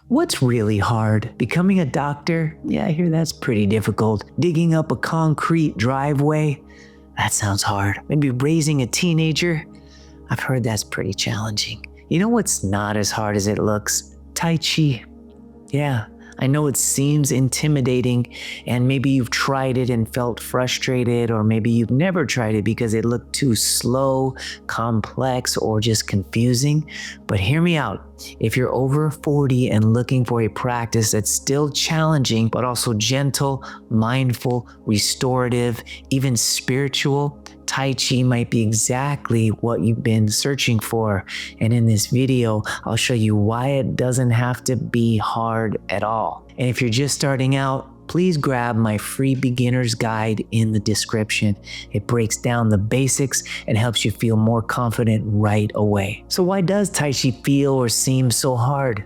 What's really hard? Becoming a doctor? Yeah, I hear that's pretty difficult. Digging up a concrete driveway? That sounds hard. Maybe raising a teenager? I've heard that's pretty challenging. You know what's not as hard as it looks? Tai Chi. Yeah, I know it seems intimidating, and maybe you've tried it and felt frustrated, or maybe you've never tried it because it looked too slow, complex, or just confusing. But hear me out. If you're over 40 and looking for a practice that's still challenging, but also gentle, mindful, restorative, even spiritual, Tai Chi might be exactly what you've been searching for. And in this video, I'll show you why it doesn't have to be hard at all. And if you're just starting out, please grab my free beginner's guide in the description. It breaks down the basics and helps you feel more confident right away. So why does Tai Chi feel or seem so hard?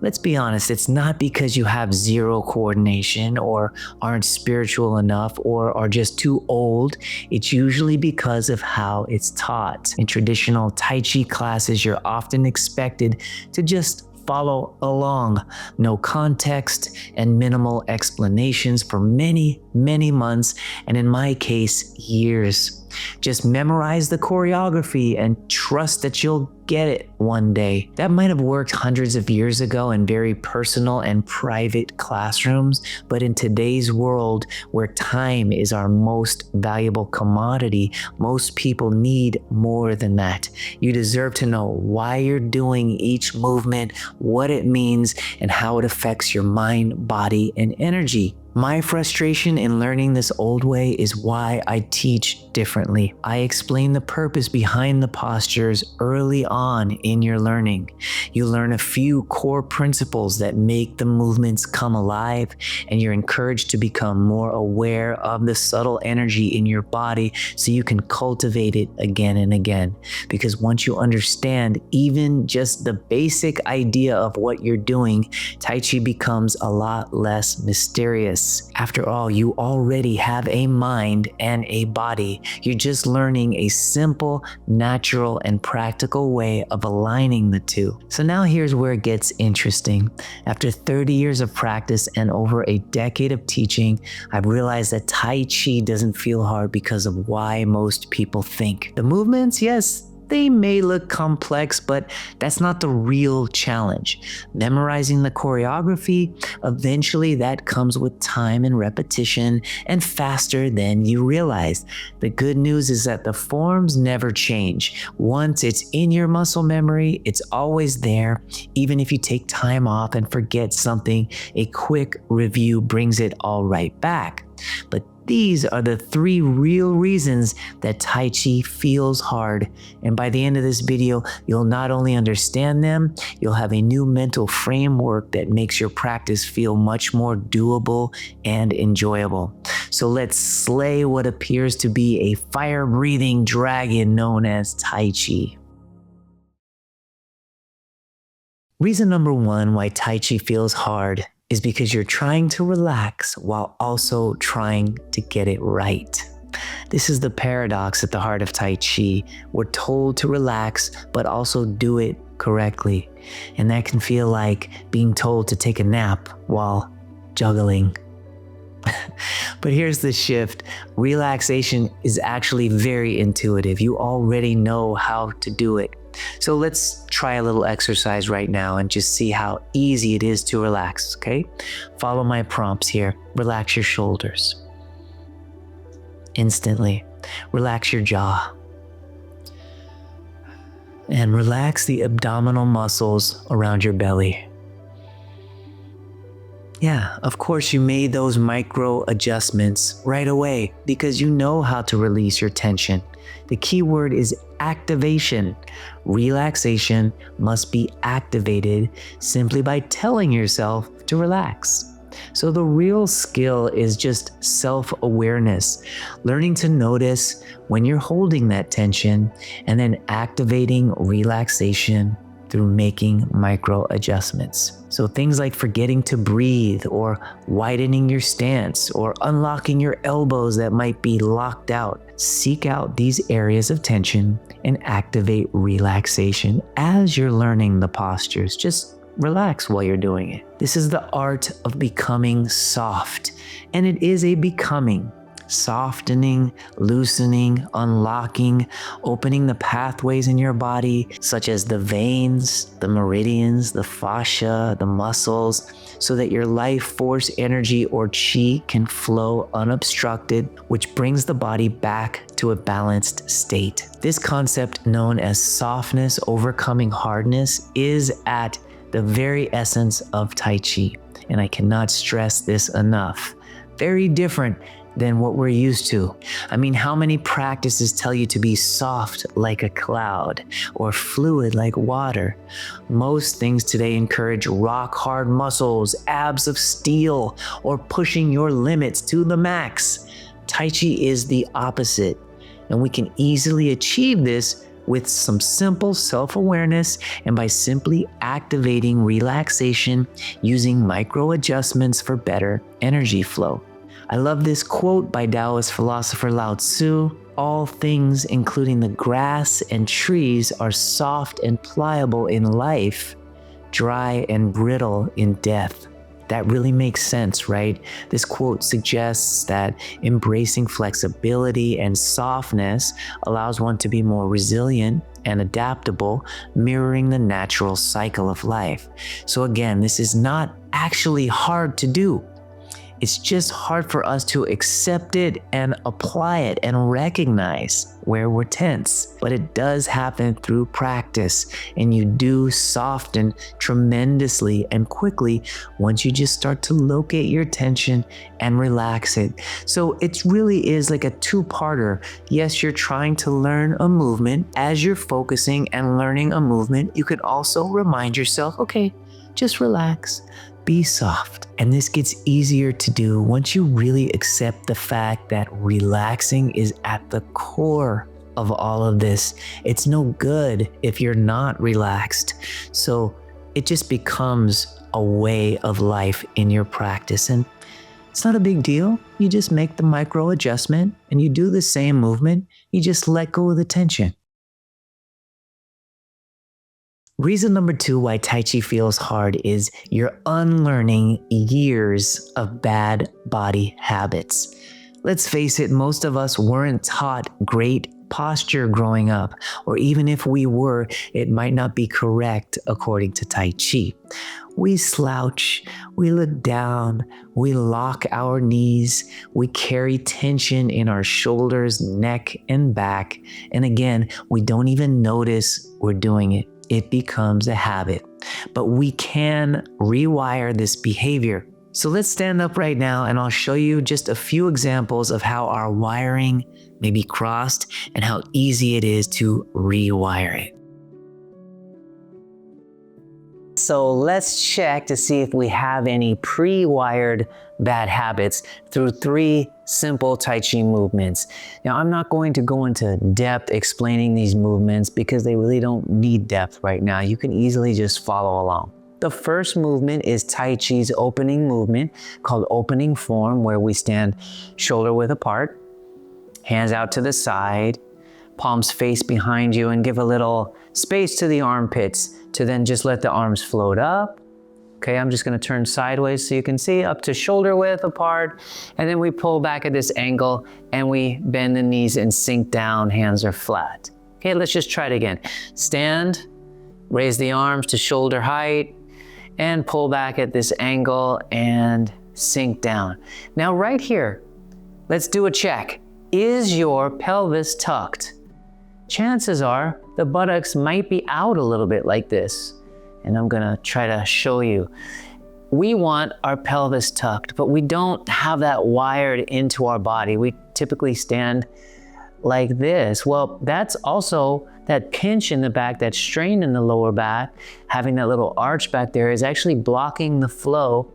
Let's be honest, it's not because you have zero coordination or aren't spiritual enough or are just too old. It's usually because of how it's taught. In traditional Tai Chi classes, you're often expected to just follow along. No context and minimal explanations for many, many months, and in my case, years. Just memorize the choreography and trust that you'll get it one day. That might have worked hundreds of years ago in very personal and private classrooms, but in today's world where time is our most valuable commodity, most people need more than that. You deserve to know why you're doing each movement, what it means, and how it affects your mind, body, and energy. My frustration in learning this old way is why I teach differently. I explain the purpose behind the postures early on in your learning. You learn a few core principles that make the movements come alive, and you're encouraged to become more aware of the subtle energy in your body so you can cultivate it again and again. Because once you understand even just the basic idea of what you're doing, Tai Chi becomes a lot less mysterious. After all, you already have a mind and a body. You're just learning a simple, natural, and practical way of aligning the two. So now here's where it gets interesting. After 30 years of practice and over a decade of teaching, I've realized that Tai Chi doesn't feel hard because of why most people think. The movements, yes, they may look complex, but that's not the real challenge. Memorizing the choreography, eventually that comes with time and repetition and faster than you realize. The good news is that the forms never change. Once it's in your muscle memory, it's always there. Even if you take time off and forget something, a quick review brings it all right back. But these are the 3 real reasons that Tai Chi feels hard. And by the end of this video, you'll not only understand them, you'll have a new mental framework that makes your practice feel much more doable and enjoyable. So let's slay what appears to be a fire-breathing dragon known as Tai Chi. Reason number 1 why Tai Chi feels hard is because you're trying to relax while also trying to get it right. This is the paradox at the heart of Tai Chi. We're told to relax, but also do it correctly. And that can feel like being told to take a nap while juggling. But here's the shift. Relaxation is actually very intuitive. You already know how to do it. So let's try a little exercise right now and just see how easy it is to relax, okay? Follow my prompts here. Relax your shoulders. Instantly. Relax your jaw. And relax the abdominal muscles around your belly. Yeah, of course you made those micro adjustments right away because you know how to release your tension. The key word is activation. Relaxation must be activated simply by telling yourself to relax. So the real skill is just self-awareness, learning to notice when you're holding that tension and then activating relaxation through making micro adjustments. So things like forgetting to breathe or widening your stance or unlocking your elbows that might be locked out. Seek out these areas of tension and activate relaxation as you're learning the postures. Just relax while you're doing it. This is the art of becoming soft, and it is a becoming. Softening, loosening, unlocking, opening the pathways in your body, such as the veins, the meridians, the fascia, the muscles, so that your life force energy or chi can flow unobstructed, which brings the body back to a balanced state. This concept, known as softness overcoming hardness, is at the very essence of Tai Chi, and I cannot stress this enough. Very different than what we're used to. I mean, how many practices tell you to be soft like a cloud or fluid like water? Most things today encourage rock hard muscles, abs of steel, or pushing your limits to the max. Tai Chi is the opposite, and we can easily achieve this with some simple self-awareness and by simply activating relaxation using micro adjustments for better energy flow. I love this quote by Taoist philosopher Lao Tzu: "All things, including the grass and trees, are soft and pliable in life, dry and brittle in death." That really makes sense, right? This quote suggests that embracing flexibility and softness allows one to be more resilient and adaptable, mirroring the natural cycle of life. So again, this is not actually hard to do. It's just hard for us to accept it and apply it and recognize where we're tense. But it does happen through practice, and you do soften tremendously and quickly once you just start to locate your tension and relax it. So it really is like a two-parter. Yes, you're trying to learn a movement. As you're focusing and learning a movement, you can also remind yourself, okay, just relax. Be soft. And this gets easier to do once you really accept the fact that relaxing is at the core of all of this. It's no good if you're not relaxed. So it just becomes a way of life in your practice. And it's not a big deal. You just make the micro adjustment and you do the same movement. You just let go of the tension. Reason number 2 why Tai Chi feels hard is you're unlearning years of bad body habits. Let's face it, most of us weren't taught great posture growing up, or even if we were, it might not be correct according to Tai Chi. We slouch, we look down, we lock our knees, we carry tension in our shoulders, neck, and back, and again, we don't even notice we're doing it. It becomes a habit, but we can rewire this behavior. So let's stand up right now and I'll show you just a few examples of how our wiring may be crossed and how easy it is to rewire it. So let's check to see if we have any pre-wired bad habits through 3 simple Tai Chi movements. Now, I'm not going to go into depth explaining these movements because they really don't need depth right now. You can easily just follow along. The first movement is Tai Chi's opening movement called opening form, where we stand shoulder width apart, hands out to the side, palms face behind you, and give a little space to the armpits to then just let the arms float up. Okay, I'm just gonna turn sideways so you can see, up to shoulder width apart, and then we pull back at this angle and we bend the knees and sink down, hands are flat. Okay, let's just try it again. Stand, raise the arms to shoulder height, and pull back at this angle and sink down. Now right here, let's do a check. Is your pelvis tucked? Chances are the buttocks might be out a little bit like this. And I'm gonna try to show you. We want our pelvis tucked, but we don't have that wired into our body. We typically stand like this. Well, that's also that pinch in the back, that strain in the lower back, having that little arch back there is actually blocking the flow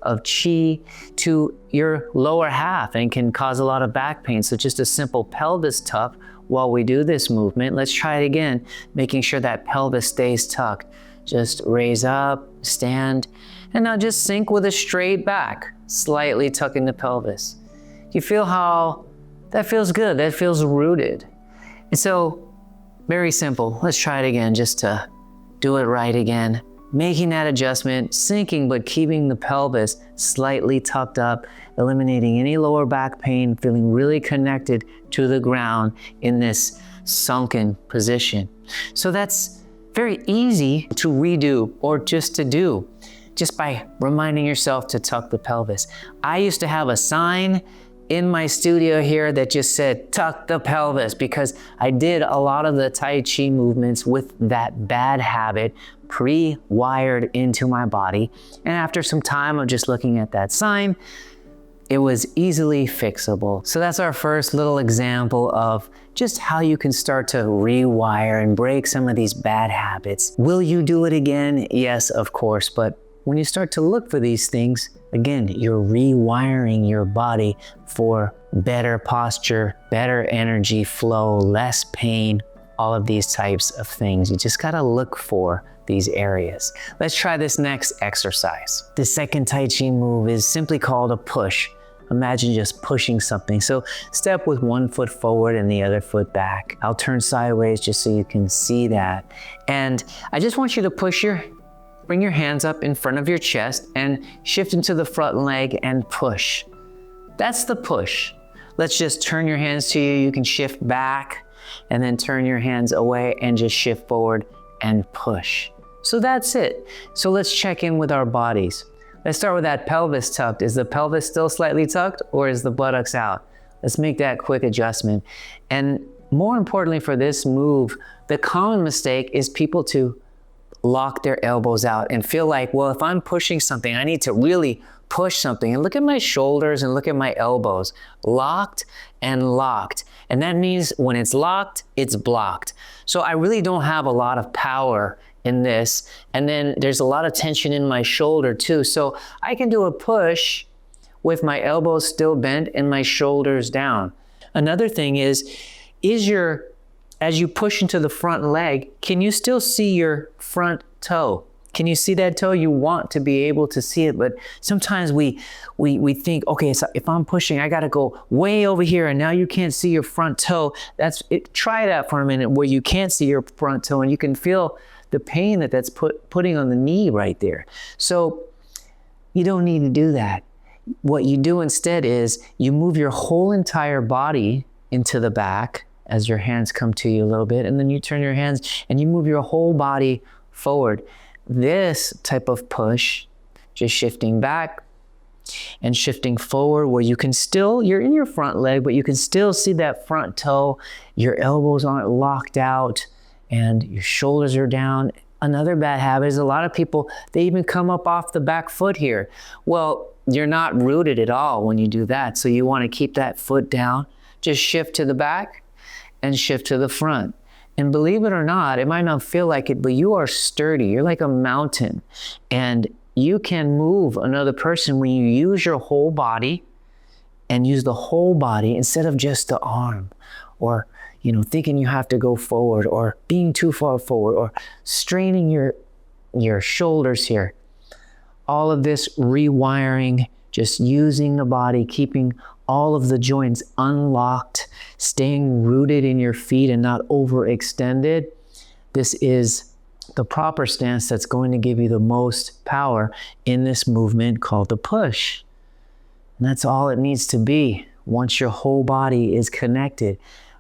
of chi to your lower half and can cause a lot of back pain. So just a simple pelvis tuck while we do this movement. Let's try it again, making sure that pelvis stays tucked. Just raise up, stand, and now just sink with a straight back, slightly tucking the pelvis. You feel how that feels good, that feels rooted. And so, very simple. Let's try it again just to do it right again. making that adjustment, sinking, but keeping the pelvis slightly tucked up, eliminating any lower back pain, feeling really connected to the ground in this sunken position. So that's very easy to redo or just to do, just by reminding yourself to tuck the pelvis. I used to have a sign in my studio here that just said, tuck the pelvis, because I did a lot of the Tai Chi movements with that bad habit pre-wired into my body. And after some time of just looking at that sign, it was easily fixable. So that's our first little example of just how you can start to rewire and break some of these bad habits. Will you do it again? Yes, of course, but when you start to look for these things, again, you're rewiring your body for better posture, better energy flow, less pain, all of these types of things. You just gotta look for these areas. Let's try this next exercise. The second Tai Chi move is simply called a push. Imagine just pushing something. So step with one foot forward and the other foot back. I'll turn sideways just so you can see that. And I just want you to bring your hands up in front of your chest and shift into the front leg and push. That's the push. Let's just turn your hands to you. You can shift back and then turn your hands away and just shift forward and push. So that's it. So let's check in with our bodies. Let's start with that pelvis tucked. Is the pelvis still slightly tucked or is the buttocks out? Let's make that quick adjustment. And more importantly for this move, the common mistake is people to lock their elbows out and feel like, well, if I'm pushing something, I need to really push something. And look at my shoulders and look at my elbows, locked and locked. And that means when it's locked, it's blocked. So I really don't have a lot of power in this. And then there's a lot of tension in my shoulder too. So I can do a push with my elbows still bent and my shoulders down. Another thing is as you push into the front leg, can you still see your front toe? Can you see that toe? You want to be able to see it, but sometimes we think, okay, so if I'm pushing, I gotta go way over here, and now you can't see your front toe. Try that for a minute where you can't see your front toe, and you can feel the pain that's putting on the knee right there. So you don't need to do that. What you do instead is you move your whole entire body into the back as your hands come to you a little bit, and then you turn your hands and you move your whole body forward. This type of push, just shifting back and shifting forward, where you're in your front leg, but you can still see that front toe, your elbows aren't locked out, and your shoulders are down. Another bad habit is a lot of people, they even come up off the back foot here. Well, you're not rooted at all when you do that, so you want to keep that foot down. Just shift to the back and shift to the front. And believe it or not, it might not feel like it, but you are sturdy. You're like a mountain. And you can move another person when you use your whole body and use the whole body instead of just the arm, or thinking you have to go forward, or being too far forward, or straining your shoulders here. All of this rewiring, just using the body, keeping all of the joints unlocked, staying rooted in your feet and not overextended. This is the proper stance that's going to give you the most power in this movement called the push. And that's all it needs to be once your whole body is connected,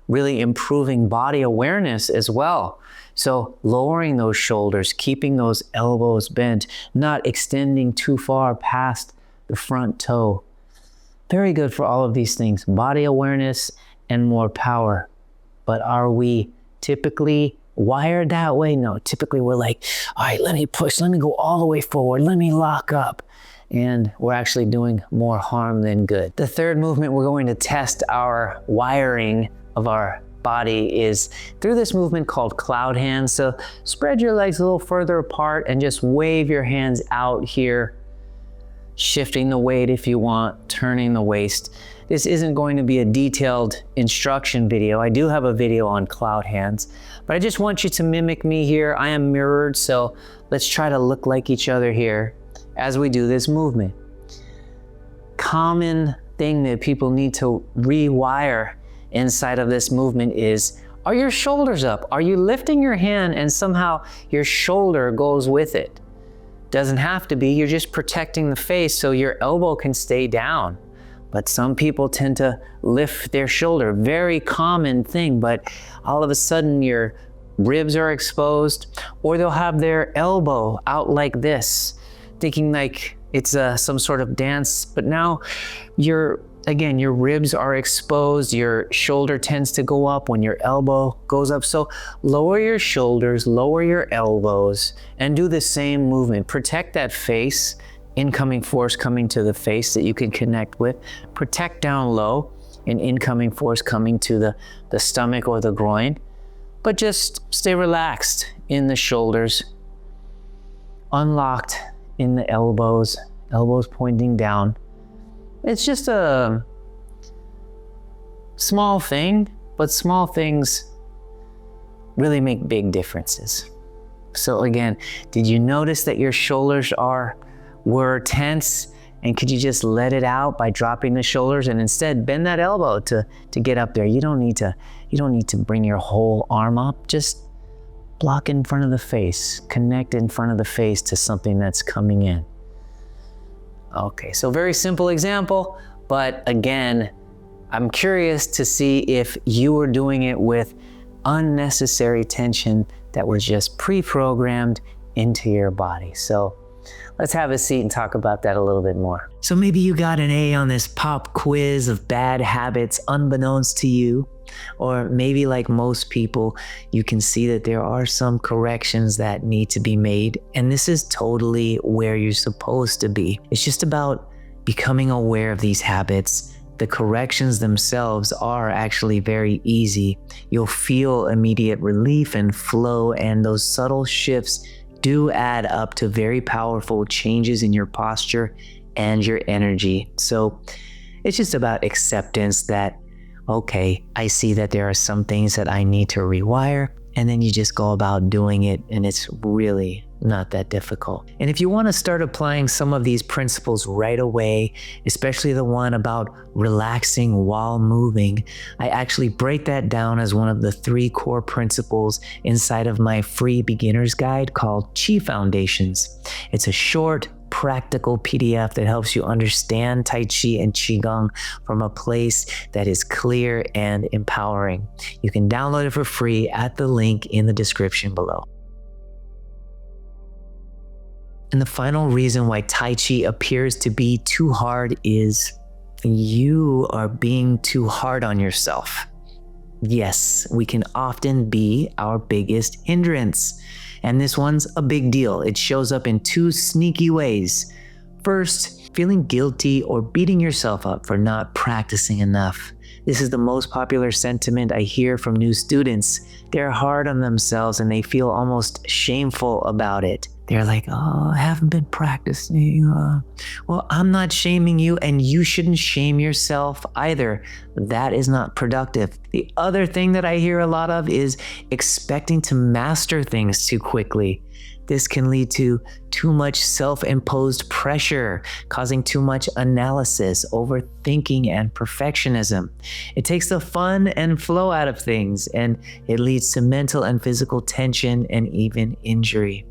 really improving body awareness as well. So lowering those shoulders, keeping those elbows bent, not extending too far past the front toe. Very good for all of these things, body awareness and more power. But are we typically wired that way? No, typically we're like, all right, let me push, let me go all the way forward, let me lock up. And we're actually doing more harm than good. The third movement we're going to test our wiring of our body is through this movement called cloud hands. So spread your legs a little further apart and just wave your hands out here, shifting the weight if you want, turning the waist. This isn't going to be a detailed instruction video. I do have a video on cloud hands, but I just want you to mimic me here. I am mirrored, so let's try to look like each other here as we do this movement. Common thing that people need to rewire inside of this movement is, are your shoulders up? Are you lifting your hand and somehow your shoulder goes with it? Doesn't have to be, you're just protecting the face so your elbow can stay down. But some people tend to lift their shoulder, very common thing, but all of a sudden your ribs are exposed, or they'll have their elbow out like this, thinking like it's some sort of dance, but now your ribs are exposed, your shoulder tends to go up when your elbow goes up. So lower your shoulders, lower your elbows, and do the same movement. Protect that face, incoming force coming to the face that you can connect with. Protect down low, and incoming force coming to the stomach or the groin. But just stay relaxed in the shoulders, unlocked in the elbows pointing down. It's just a small thing, but small things really make big differences. So again, did you notice that your shoulders were tense? And could you just let it out by dropping the shoulders and instead bend that elbow to get up there? You don't need to bring your whole arm up. Just block in front of the face, connect in front of the face to something that's coming in. Okay, so very simple example, but again, I'm curious to see if you were doing it with unnecessary tension that was just pre-programmed into your body. So let's have a seat and talk about that a little bit more. So maybe you got an A on this pop quiz of bad habits unbeknownst to you, or maybe like most people, you can see that there are some corrections that need to be made, and this is totally where you're supposed to be. It's just about becoming aware of these habits. The corrections themselves are actually very easy. You'll feel immediate relief and flow, and those subtle shifts do add up to very powerful changes in your posture and your energy. So it's just about acceptance that, okay, I see that there are some things that I need to rewire, and then you just go about doing it, and it's really not that difficult. And if you want to start applying some of these principles right away, especially the one about relaxing while moving, I actually break that down as one of the 3 core principles inside of my free beginner's guide called Chi Foundations. It's a short, practical PDF that helps you understand Tai Chi and Qigong from a place that is clear and empowering. You can download it for free at the link in the description below. And the final reason why Tai Chi appears to be too hard is you are being too hard on yourself. Yes, we can often be our biggest hindrance. And this one's a big deal. It shows up in 2 sneaky ways. First, feeling guilty or beating yourself up for not practicing enough. This is the most popular sentiment I hear from new students. They're hard on themselves and they feel almost shameful about it. They're like, oh, I haven't been practicing. Well, I'm not shaming you, and you shouldn't shame yourself either. That is not productive. The other thing that I hear a lot of is expecting to master things too quickly. This can lead to too much self-imposed pressure, causing too much analysis, overthinking, and perfectionism. It takes the fun and flow out of things, and it leads to mental and physical tension and even injury.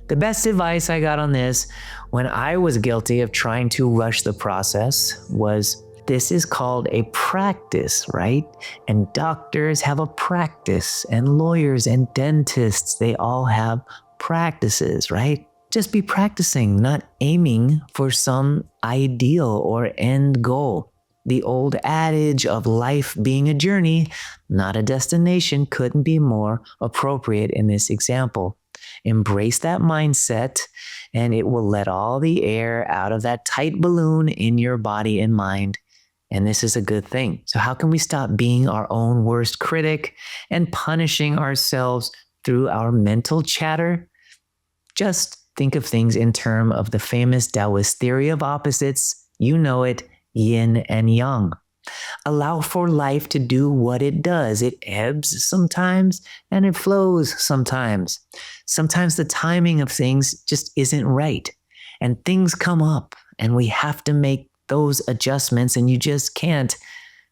The best advice I got on this when I was guilty of trying to rush the process was, this is called a practice, right? And doctors have a practice, and lawyers and dentists, they all have practices, right? Just be practicing, not aiming for some ideal or end goal. The old adage of life being a journey, not a destination, couldn't be more appropriate in this example. Embrace that mindset, and it will let all the air out of that tight balloon in your body and mind. And this is a good thing. So how can we stop being our own worst critic and punishing ourselves through our mental chatter? Just think of things in terms of the famous Taoist theory of opposites. You know it, yin and yang. Allow for life to do what it does. It ebbs sometimes and it flows sometimes. Sometimes the timing of things just isn't right, and things come up and we have to make those adjustments, and you just can't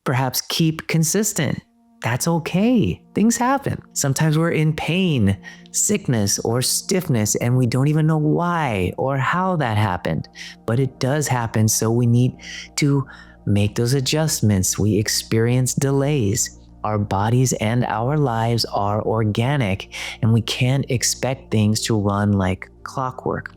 perhaps keep consistent. That's okay. Things happen. Sometimes we're in pain, sickness, or stiffness, and we don't even know why or how that happened. But it does happen, so we need to make those adjustments. We experience delays. Our bodies and our lives are organic, and we can't expect things to run like clockwork.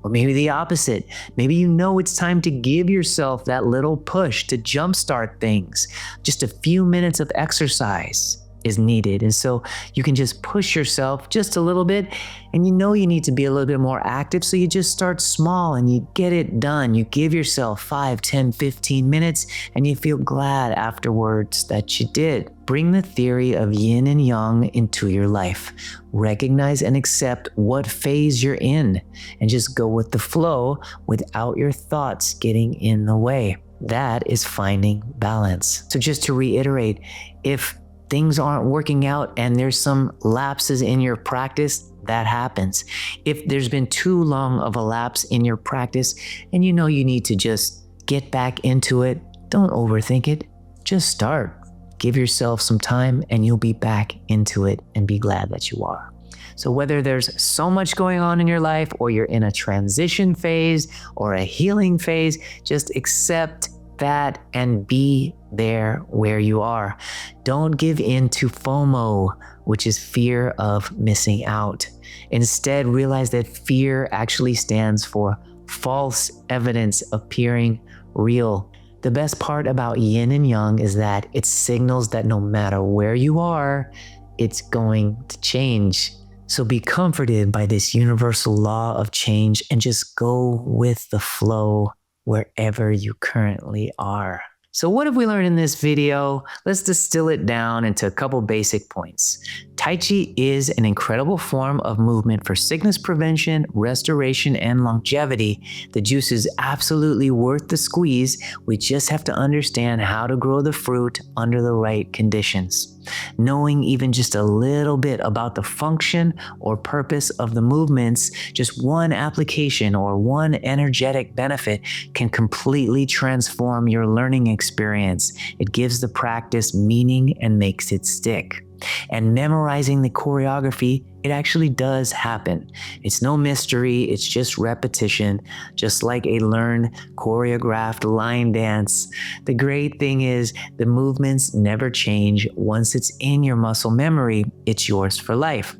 Or maybe the opposite. Maybe you know it's time to give yourself that little push to jumpstart things. Just a few minutes of exercise is needed. And so you can just push yourself just a little bit, and you know you need to be a little bit more active. So you just start small and you get it done. You give yourself 5, 10, 15 minutes, and you feel glad afterwards that you did. Bring the theory of yin and yang into your life. Recognize and accept what phase you're in, and just go with the flow without your thoughts getting in the way. That is finding balance. So just to reiterate, if things aren't working out and there's some lapses in your practice, that happens. If there's been too long of a lapse in your practice and you know you need to just get back into it, don't overthink it. Just start. Give yourself some time and you'll be back into it, and be glad that you are. So whether there's so much going on in your life, or you're in a transition phase or a healing phase, just accept that and be there where you are. Don't give in to FOMO, which is fear of missing out. Instead, realize that fear actually stands for false evidence appearing real. The best part about yin and yang is that it signals that no matter where you are, it's going to change. So be comforted by this universal law of change and just go with the flow wherever you currently are. So what have we learned in this video? Let's distill it down into a couple basic points. Tai Chi is an incredible form of movement for sickness prevention, restoration, and longevity. The juice is absolutely worth the squeeze. We just have to understand how to grow the fruit under the right conditions. Knowing even just a little bit about the function or purpose of the movements, just one application or one energetic benefit can completely transform your learning experience. It gives the practice meaning and makes it stick. And memorizing the choreography, it actually does happen. It's no mystery, it's just repetition, just like a learned choreographed line dance. The great thing is the movements never change. Once it's in your muscle memory, it's yours for life.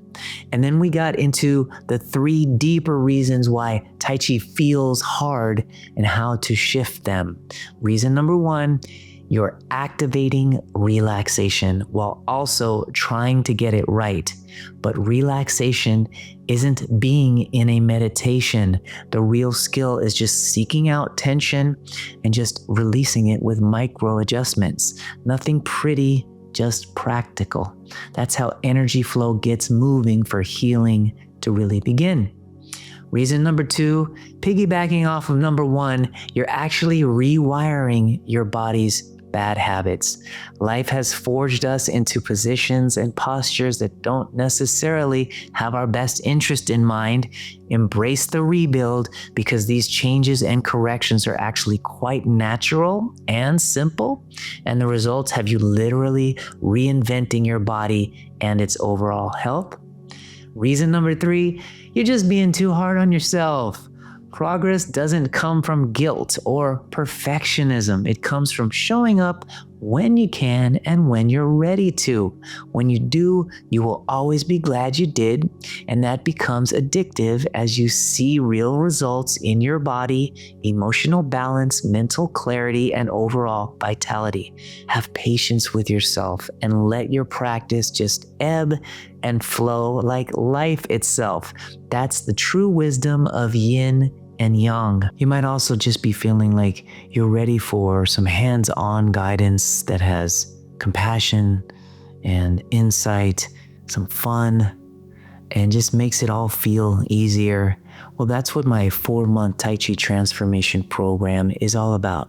And then we got into the 3 deeper reasons why Tai Chi feels hard and how to shift them. Reason number 1, you're activating relaxation while also trying to get it right. But relaxation isn't being in a meditation. The real skill is just seeking out tension and just releasing it with micro adjustments. Nothing pretty, just practical. That's how energy flow gets moving for healing to really begin. Reason number 2, piggybacking off of number 1, you're actually rewiring your body's bad habits. Life has forged us into positions and postures that don't necessarily have our best interest in mind. Embrace the rebuild, because these changes and corrections are actually quite natural and simple, and the results have you literally reinventing your body and its overall health. Reason number 3, you're just being too hard on yourself. Progress doesn't come from guilt or perfectionism. It comes from showing up when you can and when you're ready to. When you do, you will always be glad you did, and that becomes addictive as you see real results in your body, emotional balance, mental clarity, and overall vitality. Have patience with yourself and let your practice just ebb and flow like life itself. That's the true wisdom of yin and yang. You might also just be feeling like you're ready for some hands-on guidance that has compassion and insight, some fun, and just makes it all feel easier. Well, that's what my 4-month Tai Chi transformation program is all about.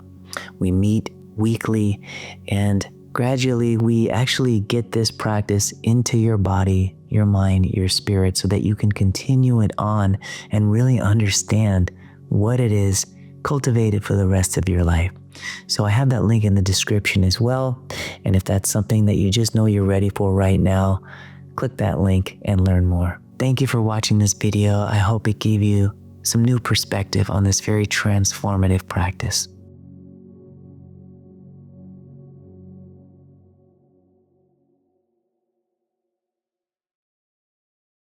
We meet weekly, and gradually we actually get this practice into your body, your mind, your spirit, so that you can continue it on and really understand what it is cultivate it for the rest of your life. So I have that link in the description as well. And if that's something that you just know you're ready for right now, click that link and learn more. Thank you for watching this video. I hope it gave you some new perspective on this very transformative practice.